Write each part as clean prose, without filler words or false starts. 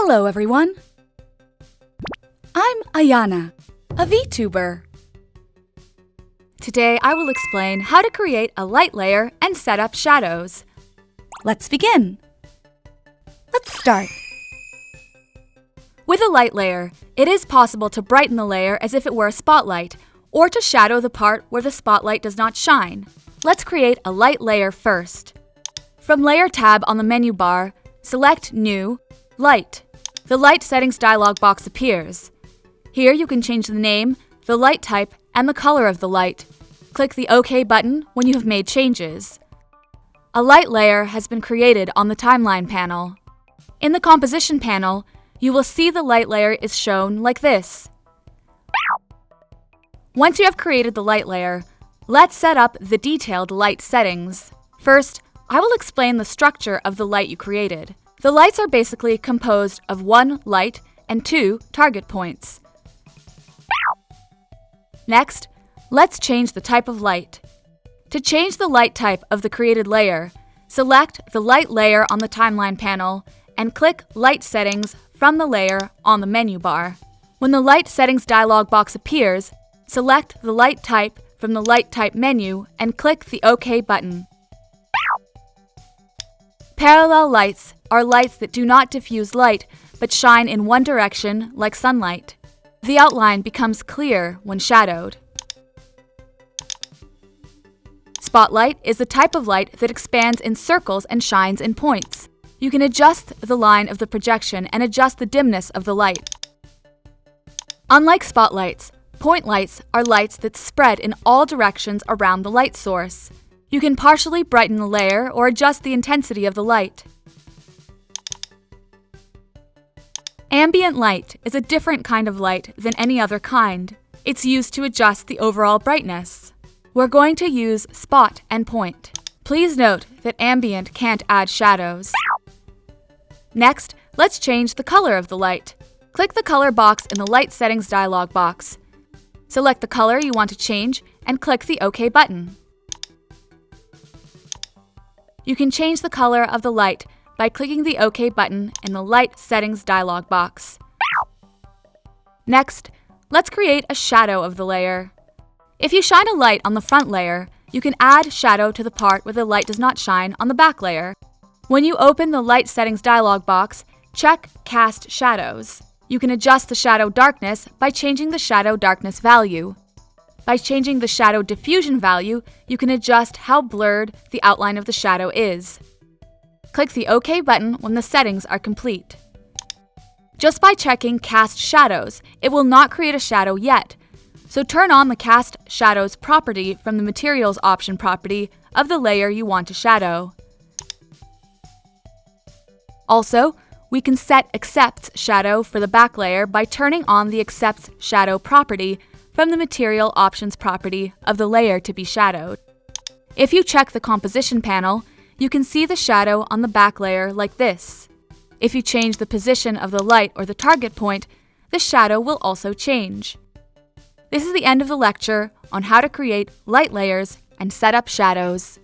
Hello everyone! I'm AYANA, a Vtuber. Today I will explain how to create a light layer and set up shadows. Let's begin! Let's start! With a light layer, it is possible to brighten the layer as if it were a spotlight, or to shadow the part where the spotlight does not shine. Let's create a light layer first. From Layer tab on the menu bar, select New, Light. The Light Settings dialog box appears. Here you can change the name, the light type, and the color of the light. Click the OK button when you have made changes. A light layer has been created on the timeline panel. In the composition panel, you will see the light layer is shown like this. Once you have created the light layer, let's set up the detailed light settings. First, I will explain the structure of the light you created. The lights are basically composed of one light and two target points. Next, let's change the type of light. To change the light type of the created layer, select the light layer on the timeline panel and click Light Settings from the layer on the menu bar. When the Light Settings dialog box appears, select the light type from the Light Type menu and click the OK button. Parallel lights are lights that do not diffuse light but shine in one direction like sunlight. The outline becomes clear when shadowed. Spotlight is the type of light that expands in circles and shines in points. You can adjust the line of the projection and adjust the dimness of the light. Unlike spotlights, point lights are lights that spread in all directions around the light source. You can partially brighten the layer or adjust the intensity of the light. Ambient light is a different kind of light than any other kind. It's used to adjust the overall brightness. We're going to use spot and point. Please note that ambient can't add shadows. Next, let's change the color of the light. Click the color box in the Light Settings dialog box. Select the color you want to change and click the OK button. You can change the color of the light by clicking the OK button in the Light Settings dialog box. Next, let's create a shadow of the layer. If you shine a light on the front layer, you can add shadow to the part where the light does not shine on the back layer. When you open the Light Settings dialog box, check Cast Shadows. You can adjust the shadow darkness by changing the shadow darkness value. By changing the shadow diffusion value, you can adjust how blurred the outline of the shadow is. Click the OK button when the settings are complete. Just by checking Cast Shadows, it will not create a shadow yet, so turn on the Cast Shadows property from the Materials option property of the layer you want to shadow. Also, we can set Accepts Shadow for the back layer by turning on the Accepts Shadow property from the Material Options property of the layer to be shadowed. If you check the Composition panel, you can see the shadow on the back layer like this. If you change the position of the light or the target point, the shadow will also change. This is the end of the lecture on how to create light layers and set up shadows.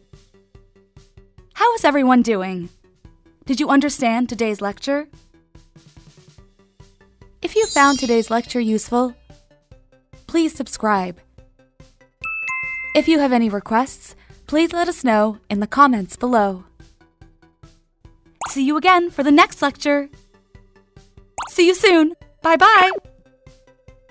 How is everyone doing? Did you understand today's lecture? If you found today's lecture useful, please subscribe. If you have any requests, please let us know in the comments below. See you again for the next lecture. See you soon. Bye-bye.